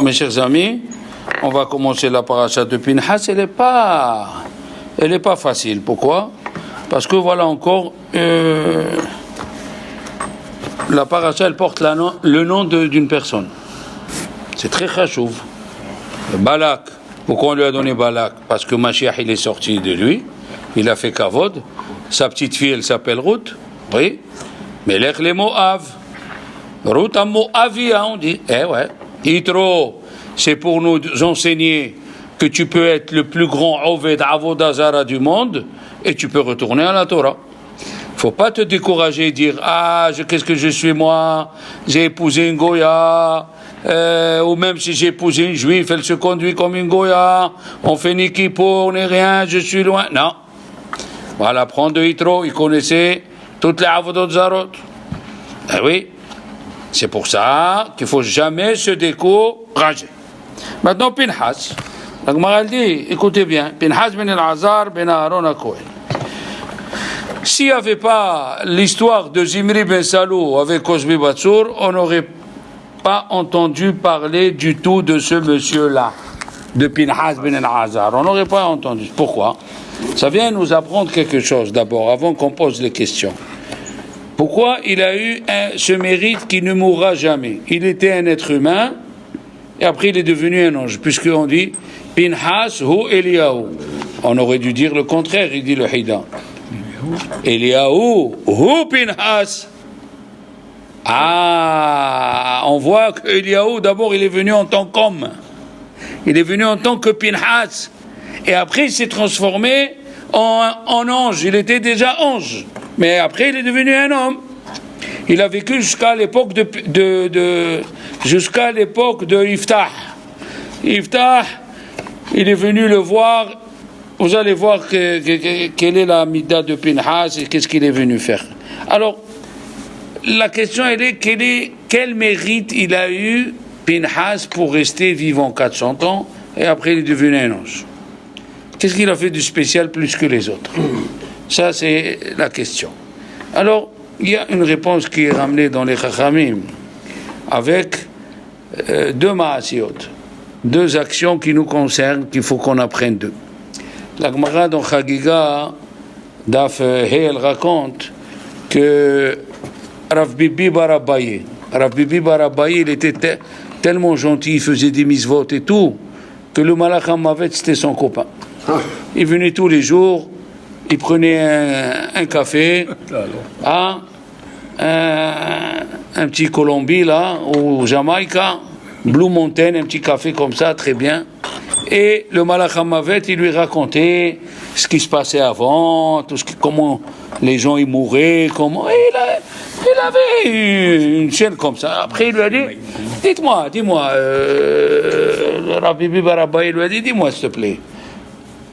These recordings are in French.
Mes chers amis, on va commencer la paracha de Pinhas. Elle n'est pas facile. Pourquoi? Parce que voilà encore, la paracha, elle porte le nom d'une personne. C'est très chachouv. Balak. Pourquoi on lui a donné Balak? Parce que Mashiach, il est sorti de lui. Il a fait Kavod. Sa petite fille, elle s'appelle Ruth. Oui. Melech le Moav. Ruth à Moavia, on dit. Eh ouais. Yitro, c'est pour nous enseigner que tu peux être le plus grand Oved Avodah Zara du monde et tu peux retourner à la Torah. Faut pas te décourager et dire qu'est-ce que je suis moi, j'ai épousé une Goya, ou même si j'ai épousé une juive, elle se conduit comme une Goya, on fait ni kippour, on n'est rien, je suis loin. Non. Voilà, prendre de Yitro, il connaissait toutes les Avodot Zarot. Eh oui. C'est pour ça qu'il ne faut jamais se décourager. Maintenant, Pinhas. La Gemara dit, écoutez bien, Pinhas ben el-Azar ben Aaron HaKohen. S'il n'y avait pas l'histoire de Zimri ben Salou avec Cosbi Batsour, on n'aurait pas entendu parler du tout de ce monsieur-là, de Pinhas ben el-Azar. On n'aurait pas entendu. Pourquoi? Ça vient nous apprendre quelque chose d'abord, avant qu'on pose les questions. Pourquoi il a eu ce mérite qui ne mourra jamais? Il était un être humain et après il est devenu un ange, puisqu'on dit Pinhas hu Eliyahu. On aurait dû dire le contraire, il dit le Hida. Eliyahu hu Pinhas. On voit que Eliyahu, d'abord il est venu en tant qu'homme. Il est venu en tant que Pinhas. Et après il s'est transformé en ange. Il était déjà ange. Mais après, il est devenu un homme. Il a vécu jusqu'à l'époque jusqu'à l'époque de Iftah. Iftah, il est venu le voir. Vous allez voir quelle est la mida de Pinhas et qu'est-ce qu'il est venu faire. Alors, la question elle est quel mérite il a eu Pinhas pour rester vivant 400 ans et après il est devenu un ange. Qu'est-ce qu'il a fait de spécial plus que les autres? Ça, c'est la question. Alors, il y a une réponse qui est ramenée dans les Chachamim avec deux ma'asiot, deux actions qui nous concernent, qu'il faut qu'on apprenne d'eux. La Gemara dans Chagiga, Daf Hel raconte que Rav Bibi Barabaye, il était tellement gentil, il faisait des misvot et tout, que le Malach HaMavet, c'était son copain. Il venait tous les jours. Il prenait un café, un petit Colombie là, au Jamaïca, Blue Mountain, un petit café comme ça, très bien. Et le Malach HaMavet, il lui racontait ce qui se passait avant, comment les gens y mouraient, comment. Il avait une chaîne comme ça. Après, il lui a dit, dis-moi, Rabbi Barabaye lui a dit, dis-moi s'il te plaît.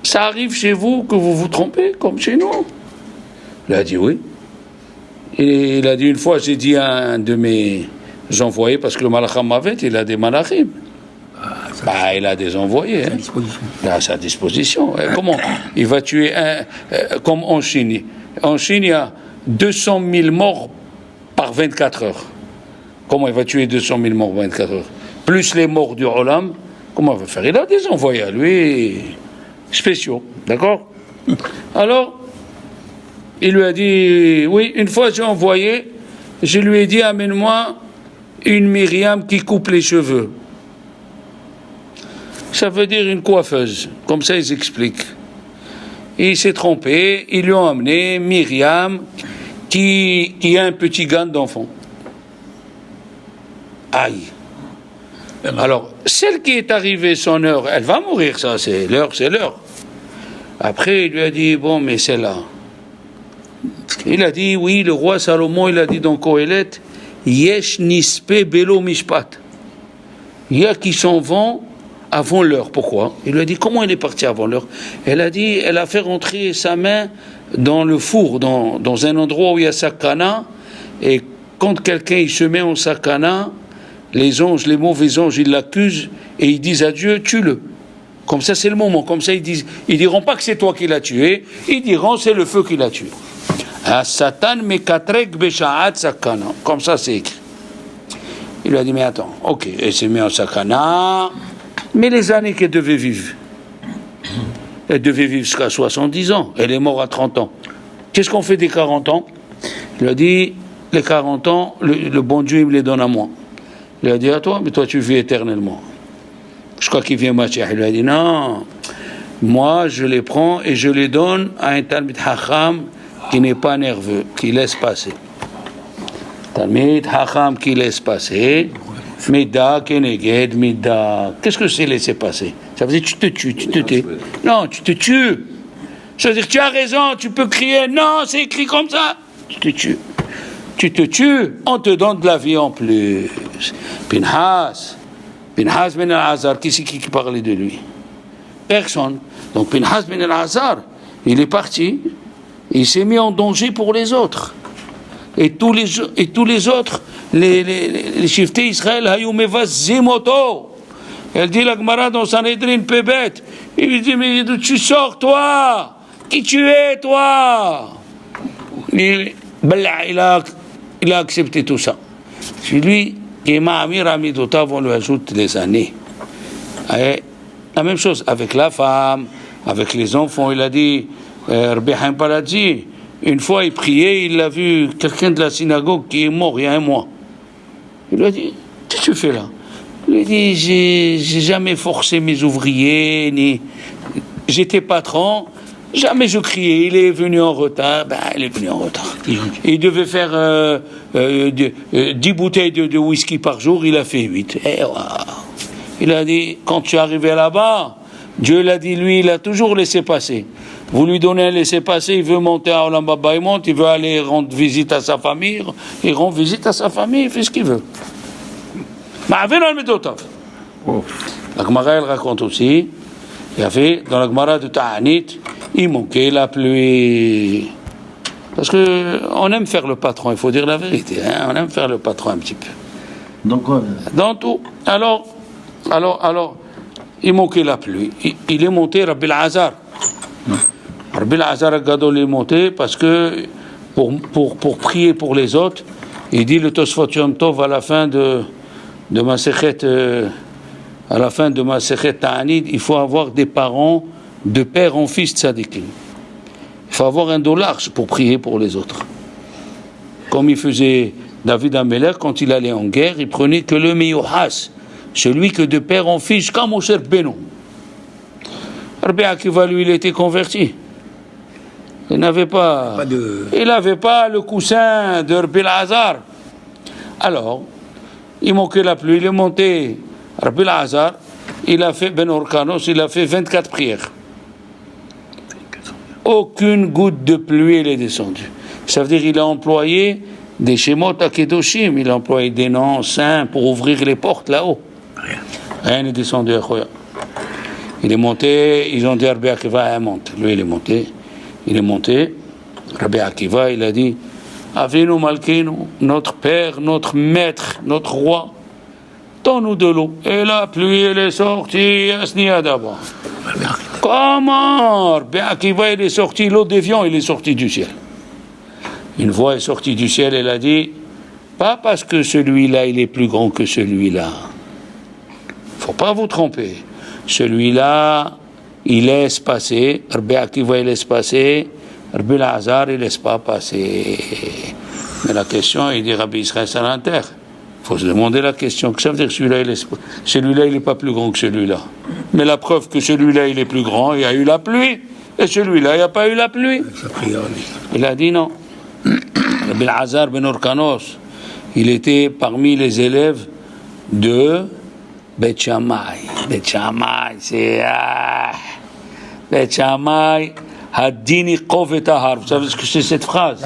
Ça arrive chez vous que vous vous trompez, comme chez nous? Il a dit oui. Et il a dit une fois, j'ai dit à un de mes envoyés, parce que le Malach HaMavet, il a des malachim. Il a des envoyés. Il a à sa disposition. Comment? Il va tuer comme en Chine. En Chine, il y a 200 000 morts par 24 heures. Comment il va tuer 200 000 morts par 24 heures? Plus les morts du Olam, comment il va faire? Il a des envoyés à lui. Spéciaux, d'accord? Alors, il lui a dit, oui, une fois j'ai envoyé, je lui ai dit, amène-moi une Myriam qui coupe les cheveux. Ça veut dire une coiffeuse, comme ça ils expliquent. Et il s'est trompé, ils lui ont amené Myriam qui a un petit gant d'enfant. Aïe! Alors, celle qui est arrivée son heure, elle va mourir, ça, c'est l'heure. Après, il lui a dit, bon, mais celle-là. Il a dit, oui, le roi Salomon, il a dit dans Kohelet, Yesh nispe belo mishpat. Il y a qui s'en vont avant l'heure. Pourquoi? Il lui a dit, comment elle est partie avant l'heure? Elle a dit, elle a fait rentrer sa main dans le four, dans un endroit où il y a sakana, et quand quelqu'un il se met en sakana, les anges, les mauvais anges, ils l'accusent et ils disent à Dieu, tue-le. Comme ça, c'est le moment. Comme ça, ils diront pas que c'est toi qui l'as tué, ils diront c'est le feu qui l'a tué. Satan mekatrek beshaat sakana. Comme ça, c'est écrit. Il lui a dit, mais attends, ok, elle s'est mise en sakana, mais les années qu'elle devait vivre, elle devait vivre jusqu'à 70 ans, elle est morte à 30 ans. Qu'est-ce qu'on fait des 40 ans? Il lui a dit, les 40 ans, le bon Dieu, il me les donne à moi. Il lui a dit, à toi, mais toi tu vis éternellement. Je crois qu'il vient Mashiach. Il lui a dit, non, moi je les prends et je les donne à un Talmid Hacham qui n'est pas nerveux, qui laisse passer. Talmid Hacham qui laisse passer, Mida, Keneged, Mida. Qu'est-ce que c'est laisser passer? Ça veut dire tu te tues, tu te tais. Non, tu te tues. Ça veut dire tu as raison, tu peux crier, non, c'est écrit comme ça. Tu te tues. Tu te tues, on te donne de la vie en plus. Pinhas ben al-Azar, qui c'est qui parlait de lui? Personne. Donc Pinhas ben al-Azar, il est parti, il s'est mis en danger pour les autres. Et tous les autres, les shiftés Israël, Hayumevazimoto. Elle dit la Gemara dans Sanhedrin Pebet. Il lui dit, mais d'où tu sors, toi? Qui tu es, toi? Il a accepté tout ça. C'est lui qui est Ma'amir Amidotav, on lui ajoute des années. Et la même chose avec la femme, avec les enfants. Il a dit, Rabbi Haim Paradji, une fois il priait, il a vu quelqu'un de la synagogue qui est mort il y a un mois. Il lui a dit, qu'est-ce que tu fais là? Il lui a dit, j'ai jamais forcé mes ouvriers, ni j'étais patron, jamais je criais. Il est venu en retard, il est venu en retard. Il devait faire 10 bouteilles de whisky par jour, il a fait 8. Et wow. Il a dit, quand tu es arrivé là-bas, Dieu l'a dit, lui, il a toujours laissé passer. Vous lui donnez un laissez-passer, il veut monter à Olam Baba, il monte, il veut aller rendre visite à sa famille, il rend visite à sa famille, il fait ce qu'il veut. La Gemara, elle raconte aussi, il y avait, dans la Gemara de Ta'anit, il manquait la pluie. Parce qu'on aime faire le patron, il faut dire la vérité, hein, on aime faire le patron un petit peu. Dans quoi? Dans tout. Alors, il manquait la pluie. Il est monté, Rabbi al-Azar. Rabbi al-Azar Gadol est monté parce que pour prier pour les autres, il dit le Tosfot Yom Tov à la fin de Masechet Ta'anid, il faut avoir des parents de père en fils tzadikim. Il faut avoir $1 pour prier pour les autres. Comme il faisait David Amelech quand il allait en guerre, il prenait que le Meyuhas, celui que de père en fils, comme Moshe Beno. Rabbi Akiva, lui, il était converti. Il n'avait pas le coussin de Rabbi al-Azar. Alors, il manquait la pluie, il est monté. Rabbi al-Azar, il a fait Ben Orkanos, il a fait 24 prières. Aucune goutte de pluie n'est descendue. Ça veut dire qu'il a employé des Shemot Akedoshim, il a employé des noms saints pour ouvrir les portes là-haut. Rien n'est descendu à Khoya. Il est monté, ils ont dit Rabbi Akiva, monte. Lui, il est monté. Rabbi Akiva, il a dit, Avinu Malkeinu, notre père, notre maître, notre roi, donne-nous de l'eau. Et la pluie, elle est sortie, Asniya d'abord. Comment? Rabbi Akiva, il est sorti, l'eau déviant, il est sorti du ciel. Une voix est sortie du ciel, elle a dit, pas parce que celui-là, il est plus grand que celui-là. Faut pas vous tromper. Celui-là, il laisse passer. Rabbi Akiva, il laisse passer. Rabbi al-Azar, il laisse pas passer. Mais la question, il dit Rabbi Israël Salanter. Il faut se demander la question. Que ça veut dire que celui-là, il n'est pas plus grand que celui-là. Mais la preuve que celui-là, il est plus grand, il y a eu la pluie. Et celui-là, il n'y a pas eu la pluie. Il a dit non. Rabbi al-Azar ben Orkanos, il était parmi les élèves de Bet Shammai. Bet Shammai, c'est Bet Shammai, Hadini Kovet Ahar. Vous savez ce que c'est cette phrase?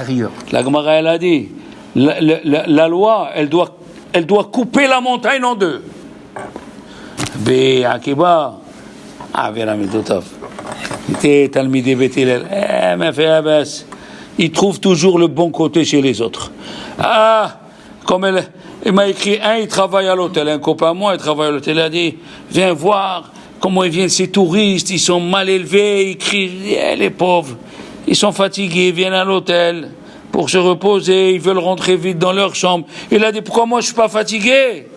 La Gemara, elle a dit, la loi, elle doit couper la montagne en deux. Be Akiba, Averamitotov. Il était Talmidei Bet Hillel. Mais fait Abbas. Il trouve toujours le bon côté chez les autres. Comme il m'a écrit, il travaille à l'hôtel, un copain à moi, il travaille à l'hôtel, il a dit, viens voir comment ils viennent ces touristes, ils sont mal élevés, ils crient, les pauvres, ils sont fatigués, ils viennent à l'hôtel pour se reposer, ils veulent rentrer vite dans leur chambre. Il a dit, pourquoi moi je suis pas fatigué?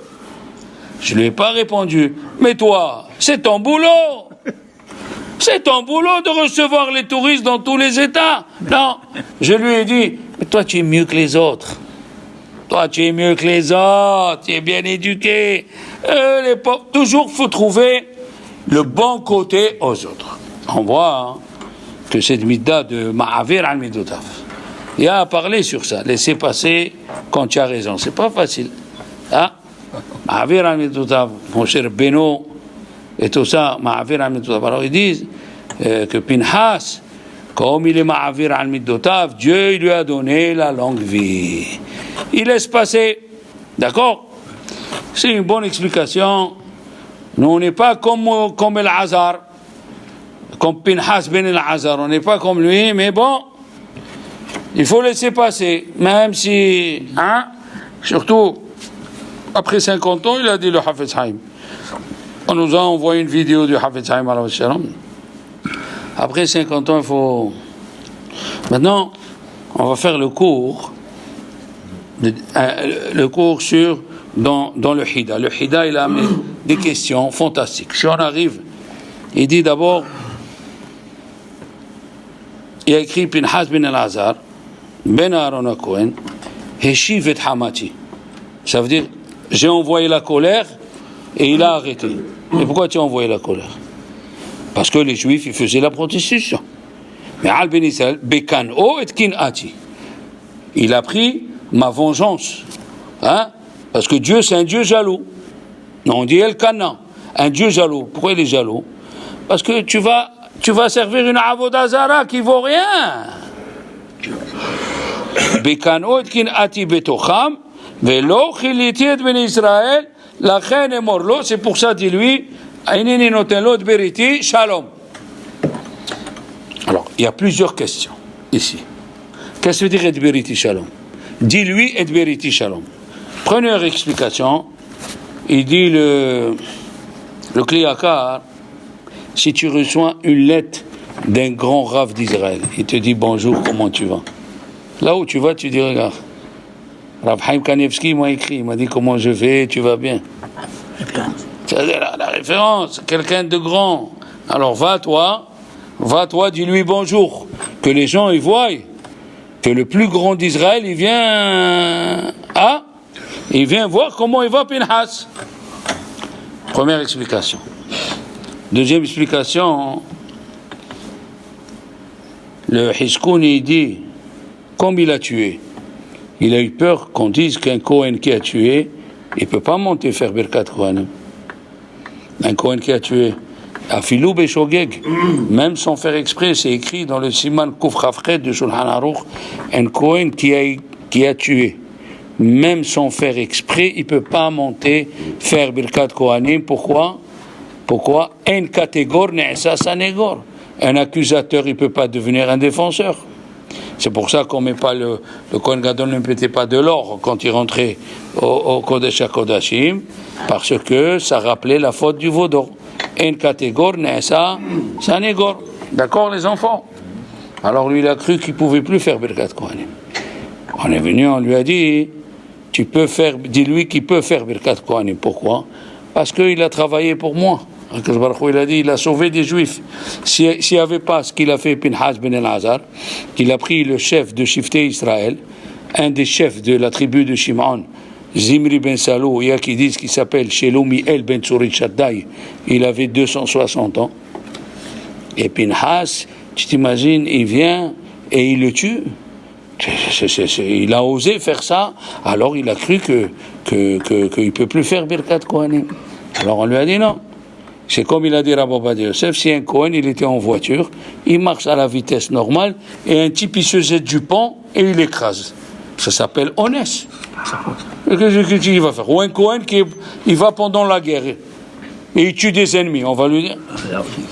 Je lui ai pas répondu. Mais toi, c'est ton boulot. C'est ton boulot de recevoir les touristes dans tous les États. Non, je lui ai dit, mais toi tu es mieux que les autres. Toi tu es mieux que les autres, tu es bien éduqué. Toujours faut trouver le bon côté aux autres. On voit que cette midda de Ma'avir al-Midotav, il y a à parler sur ça, laisser passer quand tu as raison. C'est pas facile. Hein? Ma'avir al-Midotav, mon cher Beno, et tout ça, Ma'avir al-Midotav. Alors ils disent que Pinhas, comme il est Ma'avir al-Midotav, Dieu il lui a donné la longue vie. Il laisse passer. D'accord? C'est une bonne explication. Nous, on n'est pas comme El-Hazar, comme Pinhas ben El-Hazar. On n'est pas comme lui, mais bon, il faut laisser passer. Même si, surtout, après 50 ans, il a dit le Hafez Haïm. On nous a envoyé une vidéo du Hafez Haïm alayhi salam. Après 50 ans, il faut... Maintenant, on va faire le cours sur dans le Hida. Le Hida, il a amené des questions fantastiques. Si on arrive, il dit d'abord, il a écrit Pinhas ben El-Hazar, ben Aaron HaKohen, Heshiv et Hamati. Ça veut dire, j'ai envoyé la colère et il a arrêté. Et pourquoi tu as envoyé la colère? Parce que les Juifs, ils faisaient la prostitution. Mais Al Ben Israël, Bekan O et Kin Ati. Il a pris ma vengeance. Parce que Dieu, c'est un Dieu jaloux. Non, on dit El Kana, un Dieu jaloux. Pourquoi il est jaloux? Parce que tu vas servir une Avodah Zara qui vaut rien. Bekan O et Kin Ati Betocham, Velo Chiliti et Ben Israël, la reine est morlo. C'est pour ça, dis-lui, Ainini noten beriti, shalom. Alors, il y a plusieurs questions ici. Qu'est-ce que veut dire et beriti shalom? Dis-lui et beriti shalom. Première explication, il dit le Kliyakar, si tu reçois une lettre d'un grand Rav d'Israël, il te dit bonjour, comment tu vas? Là où tu vas, tu dis regarde, Rav Haïm Kanevski m'a écrit, il m'a dit comment je vais, tu vas bien. C'est la référence, quelqu'un de grand. Alors va-toi, dis-lui bonjour. Que les gens y voient que le plus grand d'Israël, il vient voir comment il va Pinhas. Première explication. Deuxième explication, le Hiskoun, il dit, comme il a tué, il a eu peur qu'on dise qu'un Kohen qui a tué, il ne peut pas monter faire Birkat Kohanim. Un Kohen qui a tué, Afilou Beshogeg, même sans faire exprès, c'est écrit dans le Siman Kuf Chafret de Shulchan Aruch, un Kohen qui a tué, même sans faire exprès, il ne peut pas monter faire Birkat Kohanim. Pourquoi? Un catégor ne'esa sanégor. Un accusateur, il ne peut pas devenir un défenseur. C'est pour ça qu'on ne met pas le Kohen Gadol ne mettait pas de l'or quand il rentrait au Kodesh HaKodashim, parce que ça rappelait la faute du vaudor. En catégor ne'esa sanégor. D'accord, les enfants? Alors lui, il a cru qu'il ne pouvait plus faire Birkat Kohanim. On est venu, on lui a dit, dis-lui qu'il peut faire Birkat Kohanim. Pourquoi? Parce qu'il a travaillé pour moi. Il a dit, il a sauvé des Juifs. S'il n'y avait pas ce qu'il a fait Pinhas ben El-Hazar, qu'il a pris le chef de Shifté Israël, un des chefs de la tribu de Shimon, Zimri ben Salou, il y a qui disent qu'il s'appelle Shelomiel ben Tzurit Shaddai, il avait 260 ans. Et Pinhas, tu t'imagines, il vient et il le tue. Il a osé faire ça, alors il a cru qu'il ne peut plus faire Birkat Kohanim. Alors on lui a dit non. C'est comme il a dit Rabbi Ovadia Yosef, si un Kohen il était en voiture, il marche à la vitesse normale et un type il se jette du pont et il écrase. Ça s'appelle honnête. Qu'est-ce qu'il va faire? Ou un Kohen il va pendant la guerre et il tue des ennemis, on va lui dire.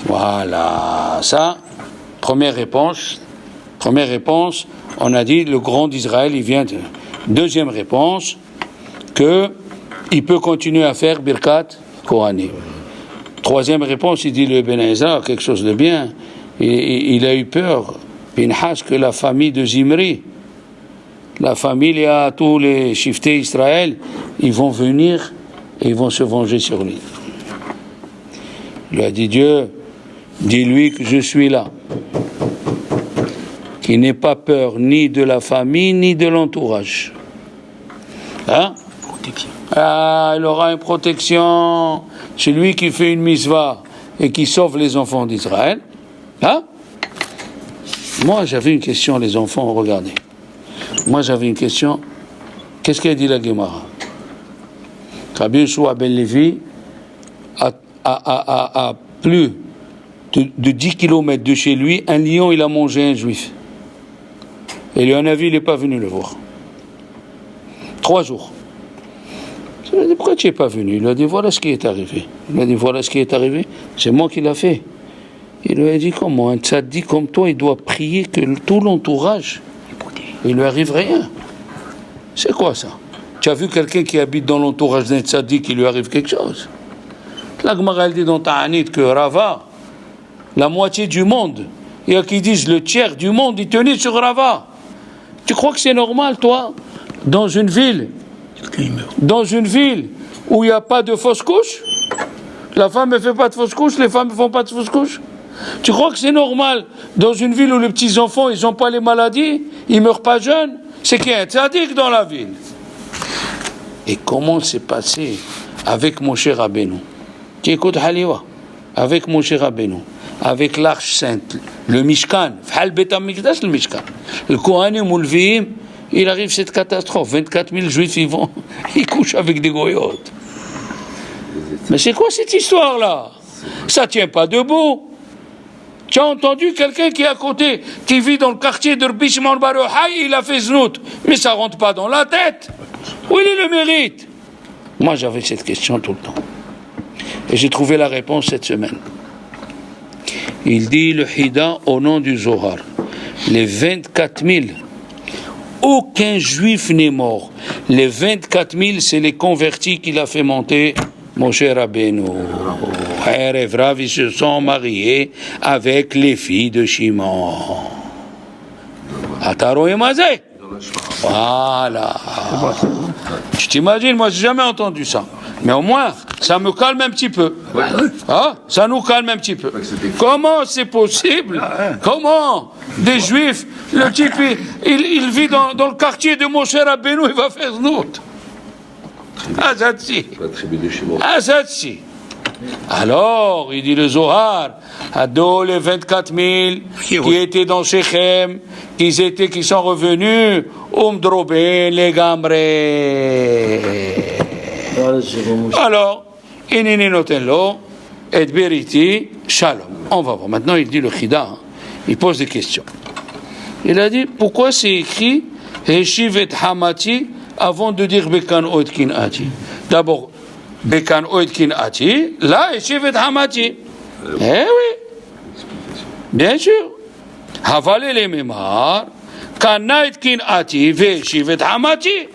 Voilà, ça, première réponse, on a dit le grand d'Israël, il vient de... Deuxième réponse, que il peut continuer à faire Birkat Kohanim. Troisième réponse, il dit le Ben Ezra, quelque chose de bien. Il a eu peur, Pinhas, que la famille de Zimri, la famille à tous les shiftés Israël, ils vont venir et ils vont se venger sur lui. Il lui a dit, Dieu, dis-lui que je suis là, qu'il n'ait pas peur ni de la famille ni de l'entourage. Hein? Protection. Ah, il aura une protection. Celui qui fait une misva et qui sauve les enfants d'Israël. Hein? Moi, j'avais une question, les enfants, regardez. Moi, j'avais une question. Qu'est-ce qu'a dit la Gemara? Rabbi Yeshua ben Levi, à plus de 10 kilomètres de chez lui, un lion, il a mangé un juif. Et lui en a vu, il n'est pas venu le voir. 3 jours. Il a dit, pourquoi tu n'es pas venu? Il lui a dit, voilà ce qui est arrivé. Il lui a dit, voilà ce qui est arrivé. C'est moi qui l'ai fait. Il lui a dit, comment? Un tzaddik comme toi, il doit prier que tout l'entourage, il lui arrive rien. C'est quoi ça? Tu as vu quelqu'un qui habite dans l'entourage d'un tzaddik, qui lui arrive quelque chose? La Gemara, elle dit dans Ta'anit que Rava, la moitié du monde, il y a qui disent le tiers du monde, il tenait sur Rava. Tu crois que c'est normal, toi, dans une ville où il n'y a pas de fausse couche? La femme ne fait pas de fausse couche, les femmes ne font pas de fausse couche? Tu crois que c'est normal dans une ville où les petits-enfants, ils n'ont pas les maladies, ils ne meurent pas jeunes? C'est qu'il y a un tzaddik dans la ville. Et comment c'est passé avec Moshe Rabbeinu? Tu écoutes Haliwa, avec Moshe Rabbeinu, avec l'Arche Sainte, le Mishkan, le Bet HaMikdash, le Mishkan, le Kohanim ou le Vihim, il arrive cette catastrophe. 24 000 juifs, ils couchent avec des goyotes. Mais c'est quoi cette histoire-là? Ça ne tient pas debout. Tu as entendu quelqu'un qui est à côté, qui vit dans le quartier de Rabbi Shimon bar Yochai, il a fait znout. Mais ça ne rentre pas dans la tête. Où il est le mérite? Moi, j'avais cette question tout le temps. Et j'ai trouvé la réponse cette semaine. Il dit le Hida au nom du Zohar. Les 24 000, aucun juif n'est mort. Les 24 000, c'est les convertis qu'il a fait monter Moshe Rabbeinu. Erev Rav, ils se sont mariés avec les filles de Shimon. Ataro et Mazé. Voilà. Tu t'imagines, moi j'ai jamais entendu ça. Mais au moins, ça me calme un petit peu. Ah, ça nous calme un petit peu. Comment c'est possible? Comment des juifs, le type, il vit dans le quartier de Moshe Rabbeinu, il va faire znout. Azatsi. Azatsi. Alors, il dit le Zohar, Ado, les 24 000 qui étaient dans Shechem, qui sont revenus, Umdroben, les Gamré. Alors, Inini Notenlo, et Beriti, Shalom. On va voir. Maintenant, il dit le Chida, il pose des questions. Il a dit, pourquoi c'est écrit Heshiv et Hamati avant de dire Bekan Oedkin Ati? D'abord, Bekan Oedkin Ati, là, Heshiv et Hamati. Eh oui, bien sûr. Havale le Memar, Kana Oedkin Ati, Heshiv et Hamati.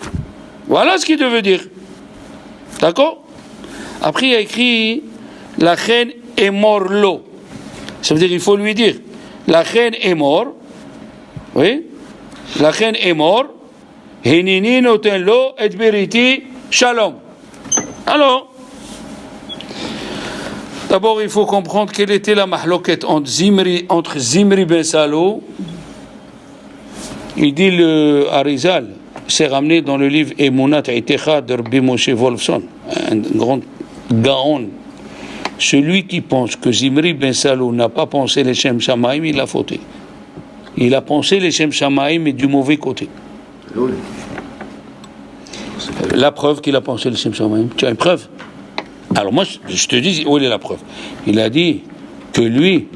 Voilà ce qu'il devait dire. D'accord? Après, il y a écrit la reine est mort l'eau. Ça veut dire qu'il faut lui dire la reine est mort. Oui? La reine est mort. Hinini noten lo et beriti shalom. Alors, d'abord, il faut comprendre quelle était la mahloket entre Zimri ben Salo. Il dit le Arizal. C'est ramené dans le livre Emunat Itecha de Rabbi Moshe Wolfson, un grand gaon. Celui qui pense que Zimri ben Salo n'a pas pensé les Shem Shamaim, il a fauté. Il a pensé les Shem Shamaim, mais du mauvais côté. La preuve qu'il a pensé les Shem Shamaim, tu as une preuve? Alors moi, je te dis, où est la preuve? Il a dit que lui,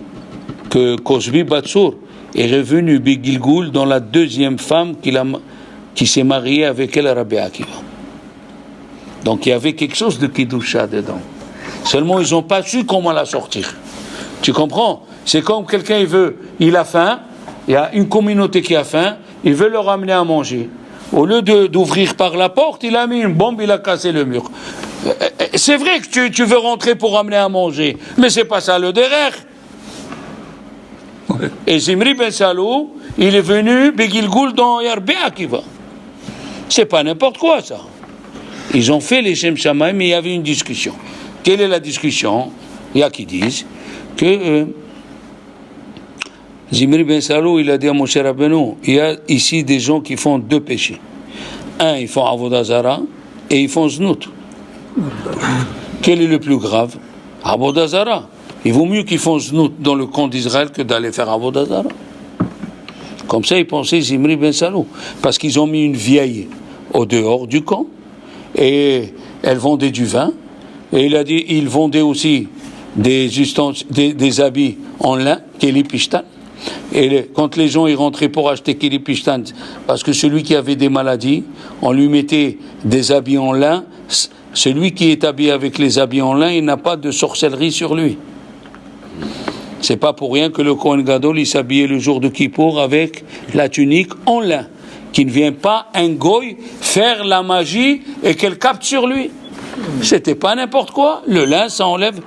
que Cosbi Batsour est revenu Begilgoul dans la deuxième femme qui s'est marié avec elle, Rabbi Akiva. Donc il y avait quelque chose de Kidusha dedans. Seulement ils n'ont pas su comment la sortir. Tu comprends? C'est comme quelqu'un, il a faim, il y a une communauté qui a faim, il veut leur amener à manger. Au lieu d'ouvrir par la porte, il a mis une bombe, il a cassé le mur. C'est vrai que tu veux rentrer pour amener à manger, mais c'est pas ça le derrière. Et Zimri ben Salou, il est venu Begilgoul dans Rabbi Akiva. C'est pas n'importe quoi ça. Ils ont fait les Shem Shamaim, mais il y avait une discussion. Quelle est la discussion? Il y a qui disent que Zimri ben Salou, il a dit à Moshe Rabbeinu, il y a ici des gens qui font deux péchés. Un, ils font Avodah Zara et ils font Znout. Quel est le plus grave? Avodah Zara. Il vaut mieux qu'ils font Znout dans le camp d'Israël que d'aller faire Avodah Zara. Comme ça, ils pensaient Zimri ben Salou. Parce qu'ils ont mis une vieille au dehors du camp et elle vendait du vin. Et il a dit, ils vendaient aussi des habits en lin, Keli Pishtan. Et quand les gens y rentraient pour acheter Keli Pishtan, parce que celui qui avait des maladies, on lui mettait des habits en lin. Celui qui est habillé avec les habits en lin, il n'a pas de sorcellerie sur lui. C'est pas pour rien que le Kohen Gadol, il s'habillait le jour de Kippour avec la tunique en lin, qui ne vient pas un goy faire la magie et qu'elle capte sur lui. C'était pas n'importe quoi. Le lin, ça enlève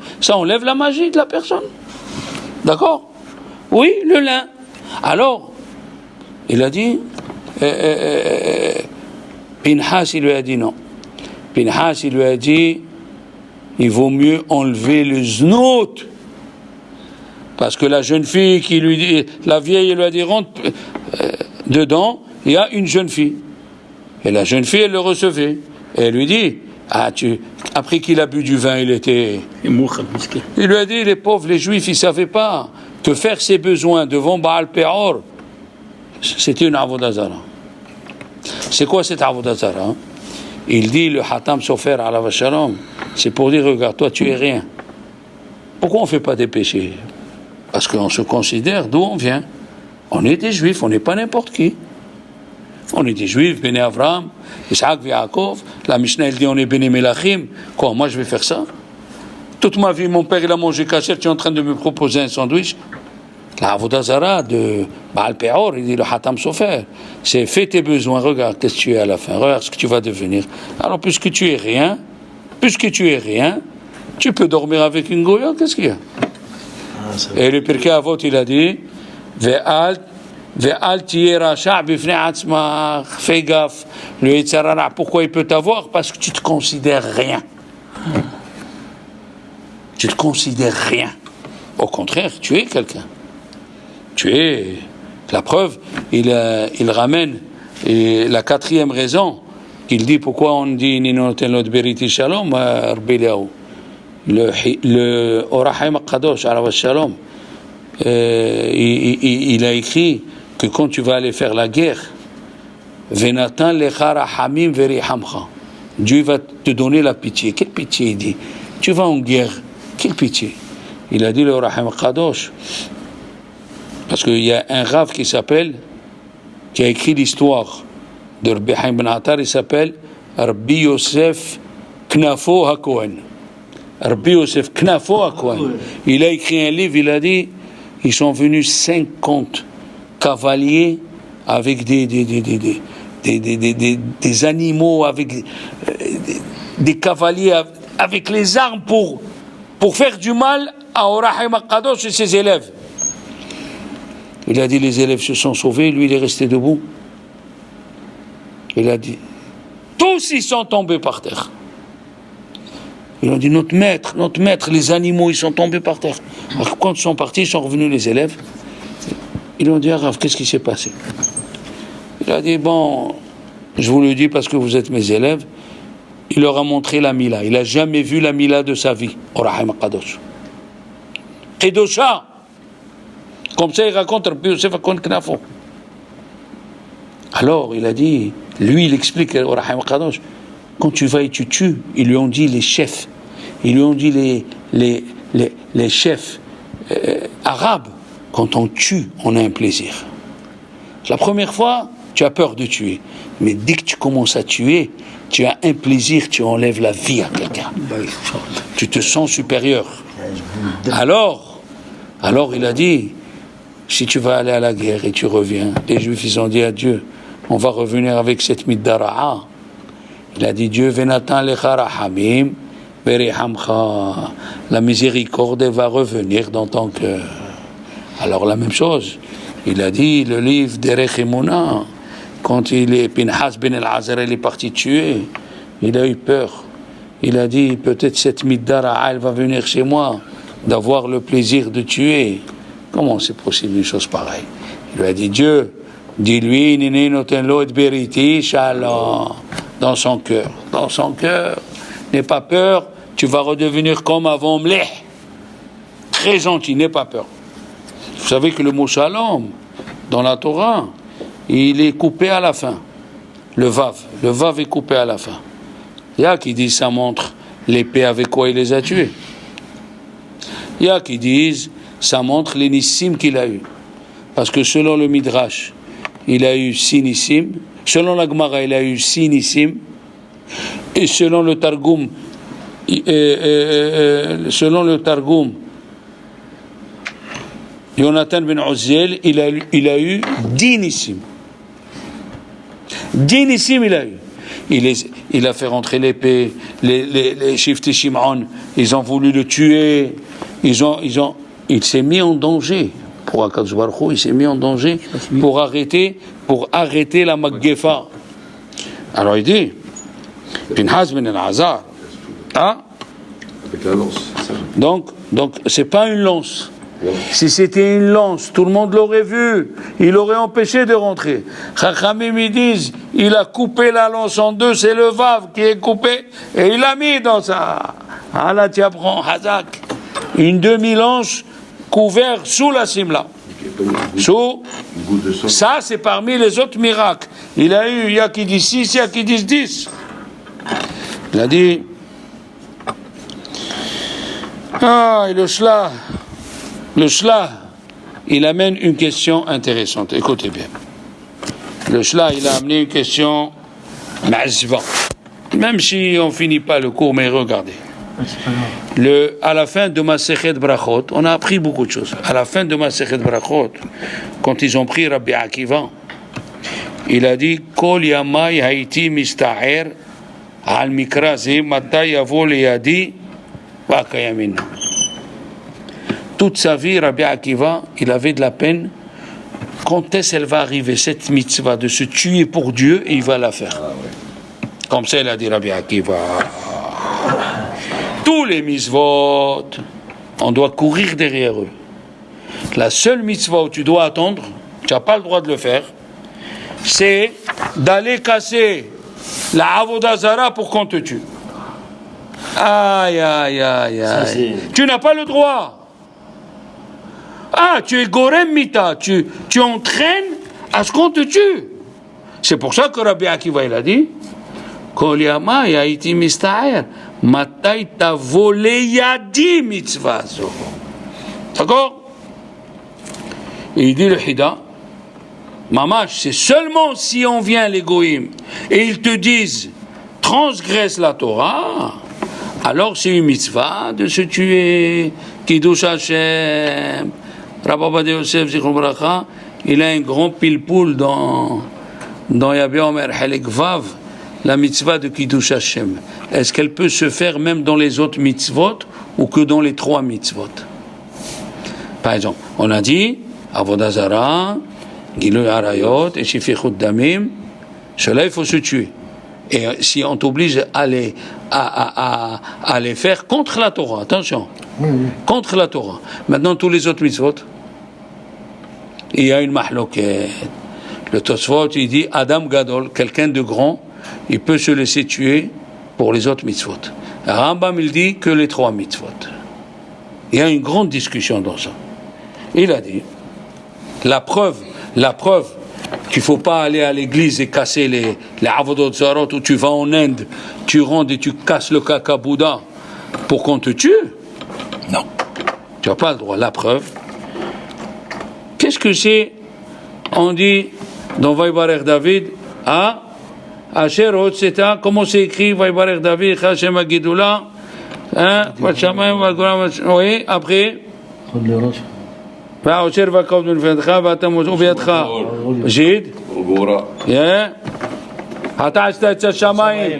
la magie de la personne. D'accord? Oui, le lin. Alors, il a dit, Pinhas, il lui a dit non. Pinhas, il lui a dit, il vaut mieux enlever le znout. Parce que la jeune fille qui lui dit, la vieille, elle lui a dit, rentre dedans, il y a une jeune fille. Et la jeune fille, elle le recevait. Et elle lui dit, après qu'il a bu du vin, il lui a dit, les pauvres, les juifs, ils ne savaient pas que faire ses besoins devant Baal Peor, c'était une Avodah Zara. C'est quoi cette Avodah Zara? Il dit, le Hatam Sofer alav shalom, c'est pour dire, regarde, toi tu es rien. Pourquoi on ne fait pas des péchés? Parce qu'on se considère d'où on vient. On est des juifs, on n'est pas n'importe qui. On est des juifs, Béné Avraham, Isaac, Yaakov. La Mishnah, elle dit, on est Béné Melachim. Quoi, moi je vais faire ça? Toute ma vie, mon père, il a mangé kasher, tu es en train de me proposer un sandwich? La Avodah Zara de Baal Peor, il dit le Hatam Sofer. C'est fais tes besoins, regarde qu'est-ce que tu es à la fin, regarde ce que tu vas devenir. Alors, puisque tu es rien, tu peux dormir avec une goya, qu'est-ce qu'il y a? Et le Pirkei Avot, il a dit, Ve'al tiye rasha' bifnei atzmach, fais gaffe. Le Yetzer Hara, pourquoi il peut t'avoir? Parce que tu te considères rien. Tu te considères rien. Au contraire, tu es quelqu'un. Tu es la preuve. Il ramène la quatrième raison qu'il dit pourquoi on dit Ninoten Lot Beriti Shalom Arbeliaou. Le Orahaim Kadosh Alav Shalom, il a écrit que quand tu vas aller faire la guerre, Venatan Lecha Rahamim Verihamcha, Dieu va te donner la pitié. Quelle pitié il dit? Tu vas en guerre. Quelle pitié? Il a dit le Rahim Kadosh, parce qu'il y a un Rav qui a écrit l'histoire de Rabbi Haim Ben Attar, il s'appelle Rabbi Yosef Knafo HaKohen. Rabbi Yosef Knafo HaKohen. Il a écrit un livre, il a dit, ils sont venus 50 cavaliers avec des animaux, avec des cavaliers avec les armes pour faire du mal à Orahaim HaKadosh et ses élèves. Il a dit, les élèves se sont sauvés, lui il est resté debout. Il a dit, tous ils sont tombés par terre. Ils ont dit, notre maître, les animaux, ils sont tombés par terre. Alors, quand ils sont partis, ils sont revenus les élèves. Ils ont dit, ah, Rav, qu'est-ce qui s'est passé? Il a dit, bon, je vous le dis parce que vous êtes mes élèves. Il leur a montré la Mila. Il n'a jamais vu la Mila de sa vie. Orahaim HaKadosh. Kedosha. Comme ça, il raconte Rabbi Yosef HaKohen Knafo. Alors, il a dit, lui, il explique Orahaim HaKadosh. Quand tu vas et tu tues, ils lui ont dit les chefs. Ils lui ont dit les chefs arabes. Quand on tue, on a un plaisir. La première fois, tu as peur de tuer. Mais dès que tu commences à tuer, tu as un plaisir, tu enlèves la vie à quelqu'un. Tu te sens supérieur. Alors, il a dit, si tu vas aller à la guerre et tu reviens, les Juifs, ils ont dit à Dieu, on va revenir avec cette middara'a. Il a dit, Dieu, Venatan lecha rahamim, verihamcha. La miséricorde va revenir dans ton cœur. Alors, la même chose. Il a dit, le livre d'Erech Emouna, quand Pinhas ben El-Azar est parti tuer il a eu peur. Il a dit, peut-être cette Middara, elle va venir chez moi, d'avoir le plaisir de tuer. Comment c'est possible une chose pareille? Il lui a dit, Dieu, dis-lui, Nini notenlo et beriti, shalom, dans son cœur. Dans son cœur. N'aie pas peur, tu vas redevenir comme avant Mleh. Très gentil, n'aie pas peur. Vous savez que le mot shalom, dans la Torah, il est coupé à la fin. Le vav est coupé à la fin. Il y a qui disent ça montre l'épée avec quoi il les a tués. Il y a qui disent ça montre les nissim qu'il a eu. Parce que selon le Midrash, il a eu 6 nissim. Selon la Gemara, il a eu 6 nissim. Et selon le Targum, Yonatan ben Uzziel, il a eu 10 nissim. 10 nissim il a eu. Il a fait rentrer l'épée, les Shifti Shimon, ils ont voulu le tuer, il s'est mis en danger. Pour Akadosh Baruch Hu, il s'est mis en danger pour arrêter la Maggefa. Alors il dit, Pinhas ben el-Azar, hein? Avec la lance. Donc c'est pas une lance. Si c'était une lance, tout le monde l'aurait vu. Il aurait empêché de rentrer. Chachamim, ils disent, il a coupé la lance en deux, c'est le vav qui est coupé, et il l'a mis dans sa... Ah là, tu apprends, Hazak. Une demi-lance couverte sous la simla. Sous... Ça, c'est parmi les autres miracles. Il y a qui disent 6, il y a qui disent 10. Il a dit... Ah, et le shla, il amène une question intéressante. Écoutez bien. Le shla, il a amené une question ma'zva. Même si on finit pas le cours, mais regardez. À la fin de Masechet Brachot, on a appris beaucoup de choses. À la fin de Masechet Brachot, quand ils ont pris Rabbi Akiva, il a dit Kol yamai haiti mista'er al mikrazi matay yavo liyadi wa kayamin. Toute sa vie, Rabbi Akiva, il avait de la peine. Quand est-ce qu'elle va arriver, cette mitzvah de se tuer pour Dieu, et il va la faire. Comme ça, il a dit Rabbi Akiva. Tous les mitzvot, on doit courir derrière eux. La seule mitzvah où tu dois attendre, tu n'as pas le droit de le faire, c'est d'aller casser la avodah zara pour qu'on te tue. Aïe, aïe, aïe, aïe. Tu n'as pas le droit. Ah, tu es gorem mita, tu entraînes à ce qu'on te tue. C'est pour ça que Rabbi Akiva, il a dit Kol yamai haiti mista'er matay tavo leyadi mitzvah zo. D'accord? Et il dit le Hida, Mamash, c'est seulement si on vient les goïms et ils te disent transgresse la Torah, alors c'est une mitzvah de se tuer. Kiddush Hashem. Rabbi Ovadia Yosef Zichron Bracha, il a un grand pilpoul dans Yabi Omer Helek Vav, la mitzvah de Kiddush Hashem. Est-ce qu'elle peut se faire même dans les autres mitzvot ou que dans les 3 mitzvot? Par exemple, on a dit Avodah Zara, Giluy Arayot et Shifichut Damim, cela il faut se tuer. Et si on t'oblige à les faire contre la Torah, attention, contre la Torah. Maintenant, tous les autres mitzvot, il y a une mahloket. Le Tosfot, il dit Adam Gadol, quelqu'un de grand, il peut se laisser tuer pour les autres mitzvot. Rambam, il dit que les 3 mitzvot. Il y a une grande discussion dans ça. Il a dit la preuve qu'il ne faut pas aller à l'église et casser les avodot zarot, où tu vas en Inde, tu rentres et tu casses le caca Bouddha pour qu'on te tue. Non. Tu n'as pas le droit. La preuve. Qu'est-ce que c'est? On dit dans Vaybarer David, Asher Hotzeta, comment c'est écrit Vaybarer David, Hashem Agidula, oui, après. והעושר והקוב מלפניך ואתה ובידך ז'יד אתה עשית את השמיים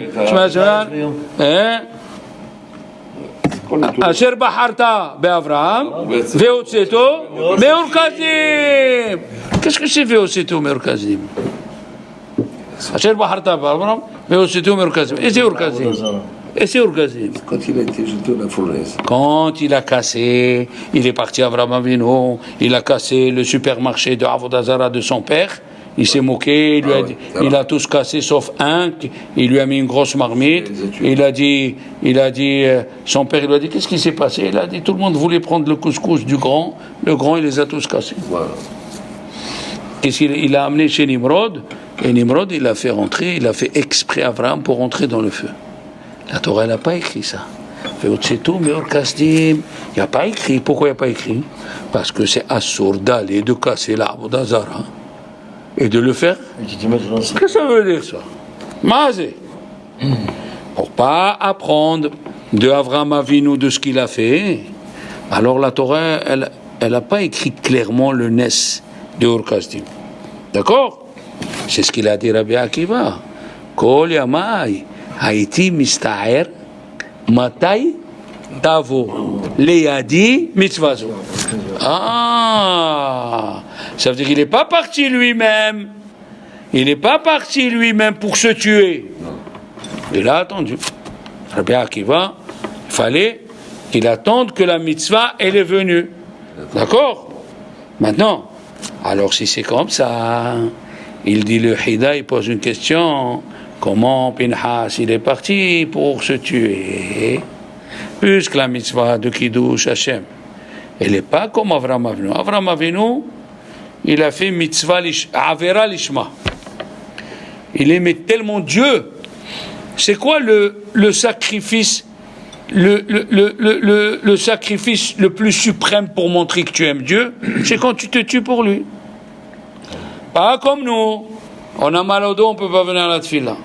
אשר בחרת באברהם והוצאתו מרוכזים. Qu'est-ce que c'est והוצאתו מרוכזים? Asher Baharta Barbram, mais aussi tout Merkazim. Et c'est Urkazim. Et c'est Urkazim. Quand il a été jeté à la fournaise. Quand il a cassé, il est parti à Avraham Avinu, il a cassé le supermarché de Avodah Zarah de son père. Il s'est moqué, il a tous cassé sauf un, il lui a mis une grosse marmite, il a dit, son père il lui a dit, qu'est-ce qui s'est passé? Il a dit, tout le monde voulait prendre le couscous du grand, le grand il les a tous cassés. Voilà. Qu'est-ce qu'il a amené chez Nimrod? Et Nimrod il a fait rentrer, il a fait exprès Abraham pour rentrer dans le feu. La Torah elle n'a pas écrit ça. C'est tout, mais il n'y a pas écrit. Pourquoi il n'y a pas écrit? Parce que c'est assourd d'aller, de casser l'arbre d'Azara. Et de le faire. Qu'est-ce que ça veut dire ça? Mazé. Pour pas apprendre de Avraham Avinu de ce qu'il a fait. Alors la Torah, elle n'a pas écrit clairement le Nes de Ur-Kasdim. D'accord? C'est ce qu'il a dit Rabbi Akiva. Kol yamai haiti mista'er matai tavo leyadi mitzvazo. Ah, ça veut dire qu'il n'est pas parti lui-même. Il n'est pas parti lui-même pour se tuer. Il a attendu. Rabbi Akiva, il fallait qu'il attende que la mitzvah elle est venue. D'accord? Maintenant, alors si c'est comme ça, il dit le Hida, il pose une question. Comment Pinhas il est parti pour se tuer? Puisque la mitzvah de Kiddush Hashem, elle n'est pas comme Avraham Avinu. Avraham Avinu, il a fait mitzvah Avera Lishma. Il aimait tellement Dieu. C'est quoi le sacrifice, le sacrifice le plus suprême pour montrer que tu aimes Dieu? C'est quand tu te tues pour lui. Pas comme nous. On a mal au dos, on ne peut pas venir à la tefila.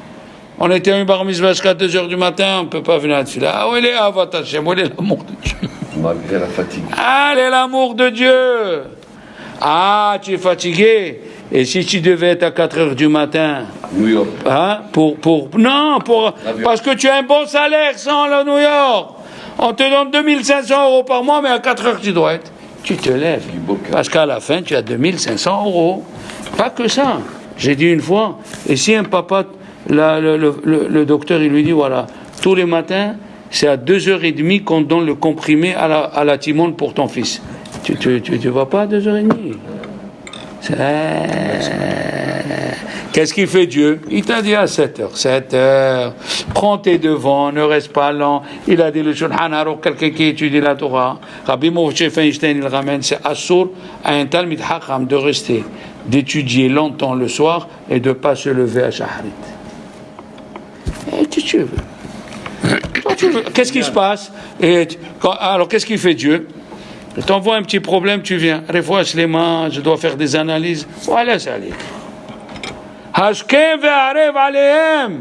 On était à une bar mitzvah jusqu'à 2h du matin, on ne peut pas venir à la tefila. Ah, où il est Avat Hashem, où il est l'amour de Dieu? Malgré la fatigue. Ah, c'est l'amour de Dieu. Ah, tu es fatigué. Et si tu devais être à 4h du matin, New York. hein, parce que tu as un bon salaire sans le New York. On te donne 2500 € par mois, mais à 4h tu dois être. Tu te lèves. Parce qu'à la fin, tu as 2500 €. Pas que ça. J'ai dit une fois, et si un papa, le docteur, il lui dit, voilà, tous les matins, c'est à 2h30 qu'on donne le comprimé à la timone pour ton fils. Tu vas pas à 2h30. Qu'est-ce qu'il fait Dieu? Il t'a dit à 7h. 7h, prends tes devants, ne reste pas lent. Il a dit le Shulchan Aruch, quelqu'un qui étudie la Torah. Rabbi Moshe Feinstein, il ramène, c'est assour à un Talmid Chacham de rester, d'étudier longtemps le soir et de ne pas se lever à Shaharit. Et tu veux. Qu'est-ce qui se passe? Alors qu'est-ce qu'il fait Dieu? Je t'envoie un petit problème, tu viens. Refouach les mains, je dois faire des analyses. Voilà, ça allait. Hashkem ve'arev alehem.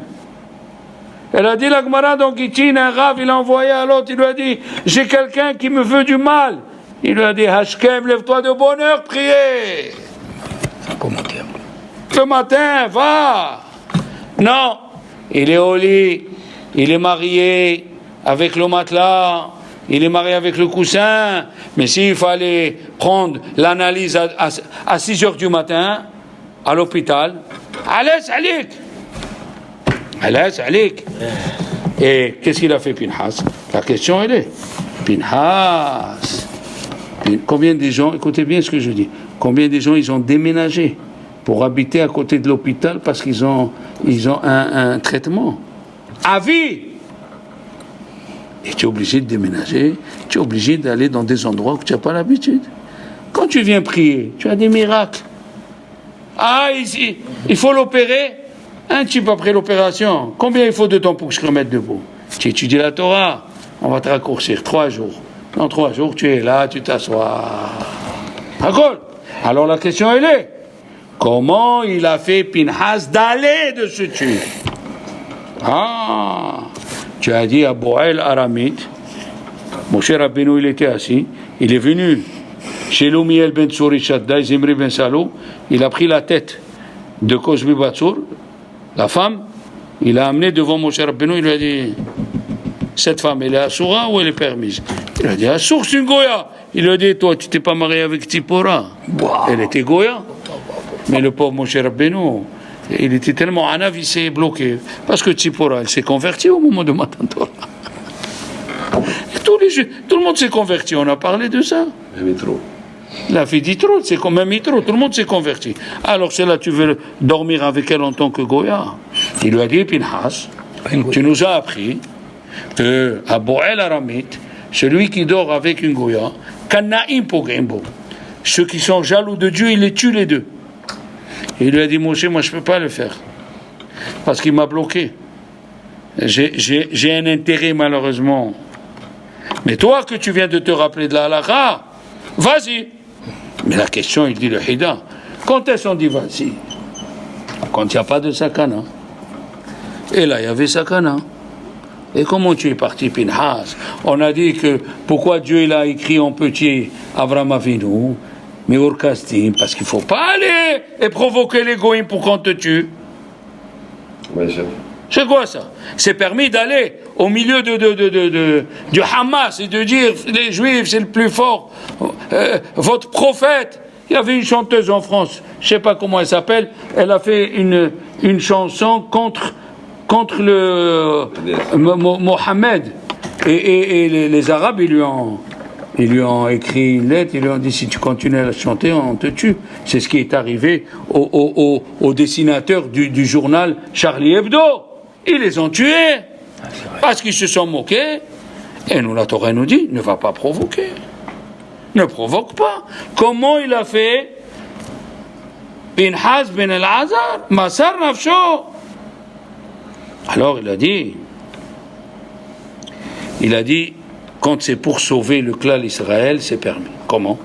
Elle a dit la Gemara, donc Itin, un rave, il a envoyé à l'autre, il lui a dit, j'ai quelqu'un qui me veut du mal. Il lui a dit, Hashkem, lève-toi de bonne heure, priez. Le matin, va. Non, il est au lit, il est marié avec le matelas. Il est marié avec le coussin, mais s'il fallait prendre l'analyse à 6h du matin, à l'hôpital, allez, salik. Et qu'est-ce qu'il a fait Pinhas? La question elle est, Pinhas, combien de gens, écoutez bien ce que je dis, combien de gens ils ont déménagé pour habiter à côté de l'hôpital parce qu'ils ont un traitement à vie? Et tu es obligé de déménager, tu es obligé d'aller dans des endroits où tu n'as pas l'habitude. Quand tu viens prier, tu as des miracles. Ah, ici, il faut l'opérer. Un type après l'opération, combien il faut de temps pour se remettre debout? Tu étudies la Torah, on va te raccourcir 3 jours. Dans 3 jours, tu es là, tu t'assois. D'accord? Alors la question elle est, comment il a fait Pinhas d'aller de ce tuer? Ah, tu as dit à Boël Aramite, Moshe Rabbeinu il était assis, il est venu chez Lumiel ben Tsouri Shaddai, Zimri ben Salou, il a pris la tête de Kozbi Batsour, la femme, il l'a amené devant Moshe Rabbeinu, il lui a dit, cette femme elle est assoura ou elle est permise? Il a dit, assour c'est une Goya. Il lui a dit, toi tu t'es pas marié avec Tzipora? Elle était Goya. Mais le pauvre Moshe Rabbeinu, Il était tellement anav, il s'est bloqué. Parce que Tzipora, elle s'est convertie au moment de Matan Torah. Tout le monde s'est converti, on a parlé de ça. Le métro. La fille d'Itro, c'est comme un Mitro, tout le monde s'est converti. Alors celle-là, tu veux dormir avec elle en tant que Goya? Il lui a dit, Pinhas, tu nous as appris que à Boel Aramit, celui qui dort avec une Goya, Kanaim Pogimbo, ceux qui sont jaloux de Dieu, il les tue les deux. Il lui a dit, Moshe, moi je ne peux pas le faire, parce qu'il m'a bloqué. J'ai un intérêt malheureusement. Mais toi que tu viens de te rappeler de la halakha, vas-y. Mais la question, il dit le Hida, quand est-ce qu'on dit vas-y? Quand il n'y a pas de sakana. Et là, il y avait sakana. Et comment tu es parti, Pinhas? On a dit que pourquoi Dieu il a écrit en petit Avram Avinu, mais Orkastim, parce qu'il ne faut pas aller et provoquer les goïms pour qu'on te tue. Ouais, chef. C'est quoi ça? C'est permis d'aller au milieu du Hamas et de dire les Juifs c'est le plus fort. Votre prophète, il y avait une chanteuse en France, je ne sais pas comment elle s'appelle, elle a fait une chanson contre le Mohammed. Et les Arabes, ils lui ont écrit une lettre, ils lui ont dit si tu continues à la chanter, on te tue. C'est ce qui est arrivé au dessinateur du journal Charlie Hebdo. Ils les ont tués parce qu'ils se sont moqués. Et nous, la Torah nous dit, ne va pas provoquer. Ne provoque pas. Comment il a fait? Pinhas ben el-Azar, Masar Nafsho. Alors il a dit, quand c'est pour sauver le clan d'Israël, c'est permis. Comment?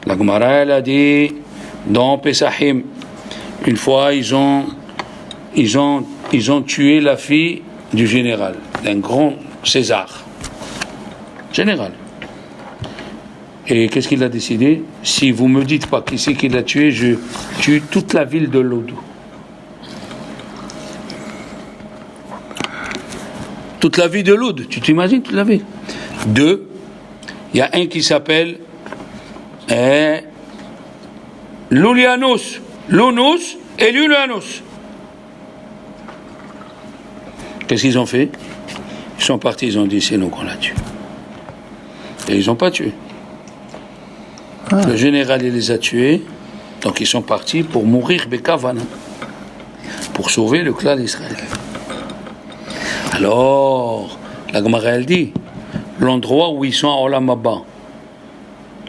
La Gemara, elle a dit, dans Pesachim, une fois, ils ont tué la fille du général, d'un grand César. Général. Et qu'est-ce qu'il a décidé? Si vous ne me dites pas qui c'est qui l'a tué, je tue toute la ville de Lod. Toute la ville de Lod, tu t'imagines toute la ville? Deux, il y a un qui s'appelle Loulianus et Lulianus. Qu'est-ce qu'ils ont fait? Ils sont partis, ils ont dit c'est nous qu'on l'a tué. Et ils n'ont pas tué. Le général il les a tués, donc ils sont partis pour mourir Bekavana, pour sauver le clan d'Israël. Alors, la Gemara elle dit, l'endroit où ils sont à Olam Haba,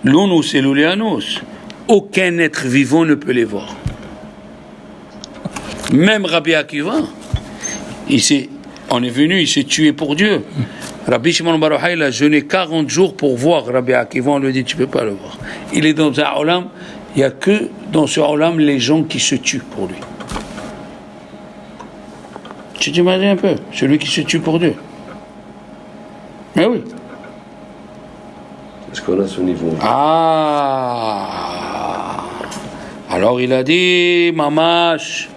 l'Unus et l'Ulianus, aucun être vivant ne peut les voir. Même Rabbi Akiva, on est venu, il s'est tué pour Dieu. Rabbi Shimon Bar Yochai, il a jeûné 40 jours pour voir Rabbi Akiva, on lui dit tu ne peux pas le voir. Il est dans un olam, il n'y a que dans ce olam les gens qui se tuent pour lui. Tu t'imagines un peu, celui qui se tue pour Dieu. Mais oui. Est-ce qu'on a ce niveau? Alors il a dit, Mamash,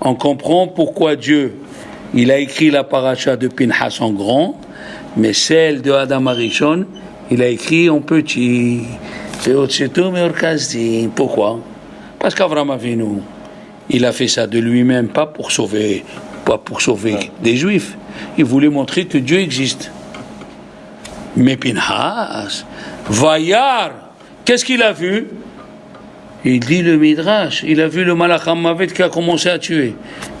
on comprend pourquoi Dieu, il a écrit la paracha de Pinhas en grand, mais celle de Adam Arishon, il a écrit en petit. Pourquoi? Parce qu'Avram Avinu, il a fait ça de lui-même, pas pour sauver des Juifs. Il voulait montrer que Dieu existe. Mais Pinhas, Vayar, qu'est-ce qu'il a vu? Il dit le Midrash, il a vu le Malach HaMavet qui a commencé à tuer.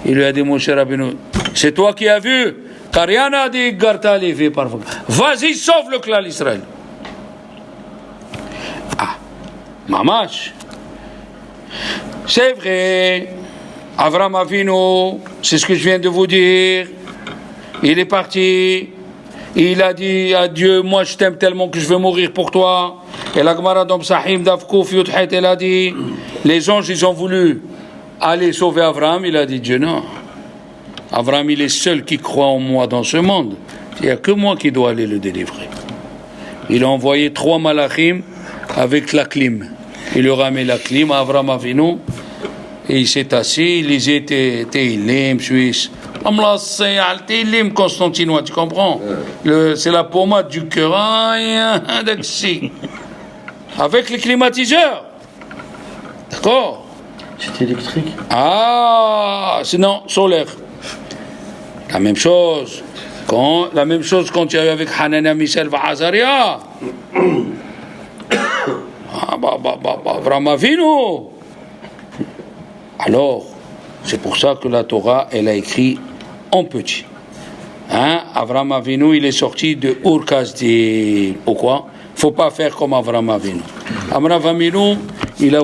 Il lui a dit, Moshe Rabbeinu, c'est toi qui as vu? Car rien n'a dit Garta Lévé parfois. Vas-y, sauve le clan d'Israël. Mamash. C'est vrai. Avram Avinu, c'est ce que je viens de vous dire. Il est parti. Il a dit à Dieu, moi je t'aime tellement que je veux mourir pour toi. Et la Gemara dans Psahim d'Avkouf Yudhet, elle a dit, les anges ils ont voulu aller sauver Avram. Il a dit, Dieu non. Avram il est seul qui croit en moi dans ce monde. Il n'y a que moi qui dois aller le délivrer. Il a envoyé 3 malachim avec la clim. Il leur a mis la clim à Avram Avinu. Et il s'est assis, il lisait Tehillim suisse. Tehillim constantinois, tu comprends? C'est la pommade du cœur. Avec les climatiseurs. D'accord? C'est électrique. Ah, non, solaire. La même chose. La même chose quand il y a eu avec Hanania, Michel, Azaria. Avraham Avinu. Alors, c'est pour ça que la Torah, elle a écrit en petit. Avraham Avinu, il est sorti de Ur Kasdim. Pourquoi? Il ne faut pas faire comme Avraham Avinu. Avraham Avinu, il a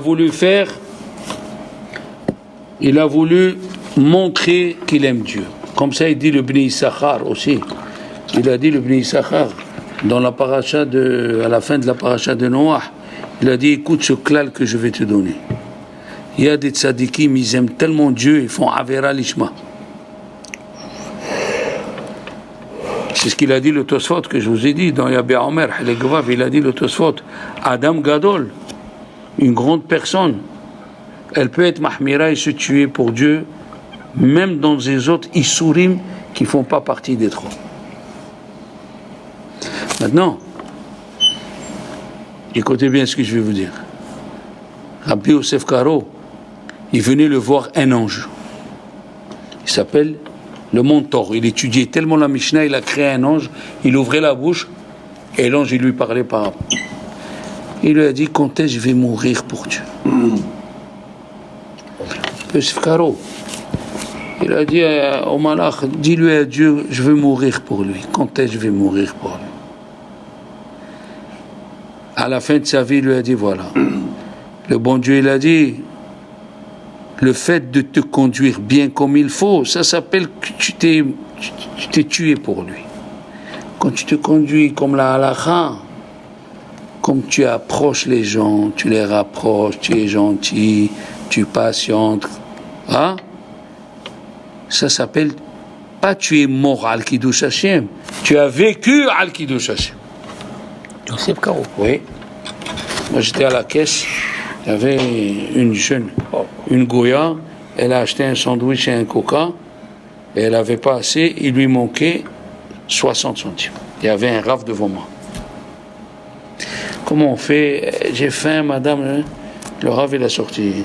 voulu montrer qu'il aime Dieu. Comme ça, il dit le Bnei Issachar aussi. Il a dit le Bnei Issachar dans la paracha à la fin de la paracha de Noah. Il a dit, écoute ce klal que je vais te donner. Il y a des tzadikim, ils aiment tellement Dieu, ils font Avera Lishma. C'est ce qu'il a dit le Tosfot que je vous ai dit dans Yabé Omer, il a dit le Tosfot, Adam Gadol, une grande personne, elle peut être mahmira et se tuer pour Dieu, même dans les autres Issourim qui ne font pas partie des trois. Maintenant, écoutez bien ce que je vais vous dire. Rabbi Yosef Karo, il venait le voir un ange. Il s'appelle le Montor. Il étudiait tellement la Mishnah, il a créé un ange, il ouvrait la bouche et l'ange il lui parlait par rapport. Il lui a dit, quand est-ce que je vais mourir pour Dieu? Yosef Karo, il a dit au Malach, dis-lui à Dieu, je veux mourir pour lui. Quand est-ce que je vais mourir pour lui? À la fin de sa vie, il lui a dit, voilà. Le bon Dieu, il a dit, le fait de te conduire bien comme il faut, ça s'appelle que tu t'es tué pour lui. Quand tu te conduis comme la halakha, comme tu approches les gens, tu les rapproches, tu es gentil, tu patientes, hein? Ça s'appelle, pas tu es mort al Kiddush Hashem, tu as vécu al Kiddush Hashem. Yosef Karo. Oui. Moi j'étais à la caisse, il y avait une jeune, une Goya, elle a acheté un sandwich et un coca, et elle n'avait pas assez, il lui manquait 60 centimes. Il y avait un raf devant moi. Comment on fait? J'ai faim, madame. Le raf, il a sorti.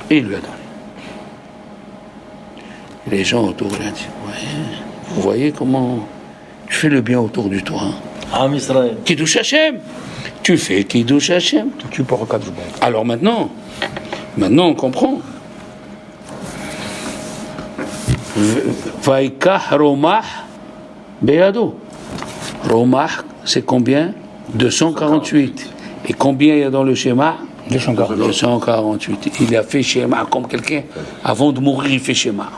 Et il lui a donné. Les gens autour, ils ont dit, ouais, vous voyez comment tu fais le bien autour du toit. Am Israël. Kiddush Hashem. Tu fais Kiddush Hashem. Tu peux regarder. Alors maintenant on comprend. Vaikah Romah Beado. Romah, c'est combien? 248. Et combien il y a dans le schéma? 248. Il a fait schéma comme quelqu'un. Avant de mourir, il fait schéma.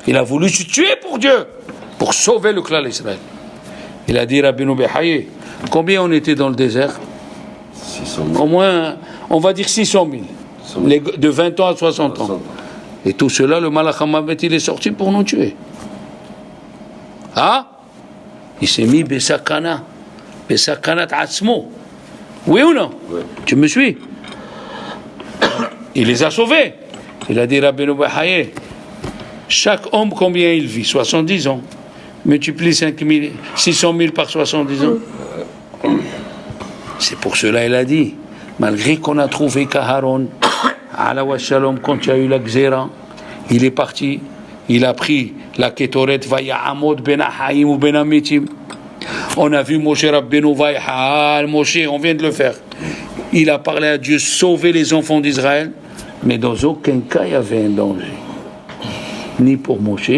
Il a voulu se tuer pour Dieu, pour sauver le clan d'Israël. Il a dit Rabbeinu Behaye, combien on était dans le désert? 600 000. Au moins, on va dire 600 000. De 20 ans à 60 ans. Et tout cela, le Malach HaMavet, il est sorti pour nous tuer. Ah? Il s'est mis Besakanat Atzmo. Oui ou non? Oui. Tu me suis? Il les a sauvés. Il a dit Rabbeinu Behaye, chaque homme, combien il vit? 70 ans. Multiplie 600 000 par 70 ans. C'est pour cela il a dit, malgré qu'on a trouvé qu'Aaron, ala wa shalom, quand il y a eu la Gzera, il est parti, il a pris la Ketoret, Vaya Amod ben Haïm ou ben Amitim. On a vu Moshe Rabbeinu, Vaya Moshe, on vient de le faire. Il a parlé à Dieu, sauver les enfants d'Israël, mais dans aucun cas il y avait un danger. Ni pour Moshe,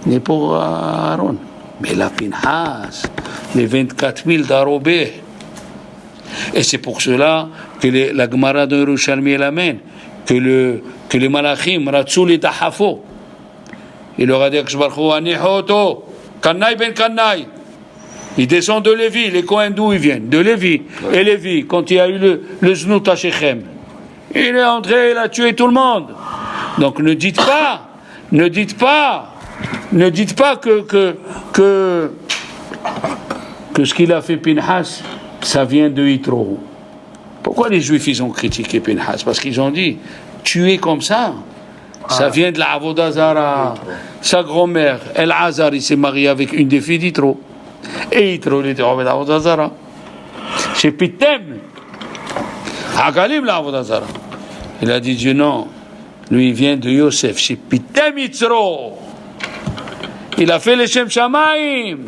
ni pour Aaron. Mais la Pinhas, les 24 000 d'Arobé. Et c'est pour cela que la Gemara de Yerushalmi l'amène, que les Malachim, Ratzou les Tahafo, il leur a dit que Anihoto, Kanai ben Kanai. Ils descendent de Lévi, les Kohen d'où ils viennent? De Lévi. Et Lévi, quand il y a eu le Znout à Shechem, il est entré, il a tué tout le monde. Donc ne dites pas que ce qu'il a fait Pinhas, ça vient de Yitro. Pourquoi les Juifs ils ont critiqué Pinhas? Parce qu'ils ont dit, tuer comme ça vient de la Avodah Zara. Sa grand-mère, El Hazar, il s'est marié avec une des filles d'Yitro. Et Yitro, il était en Avodah Zara. C'est Pitem. Hagalim la avodah zara. Il a dit Dieu non. Lui il vient de Yosef. Shipitem Yitzro. Il a fait les Shem Shamaim.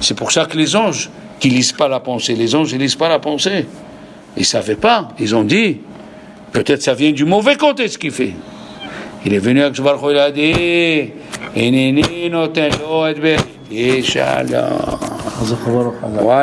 C'est pour ça que les anges qui lisent pas la pensée, les anges ils lisent pas la pensée. Ils savaient pas. Ils ont dit peut-être ça vient du mauvais côté ce qu'il fait. Il est venu avec Baruch Hu, il a dit Eneni noten lo et beri shalom. Voilà.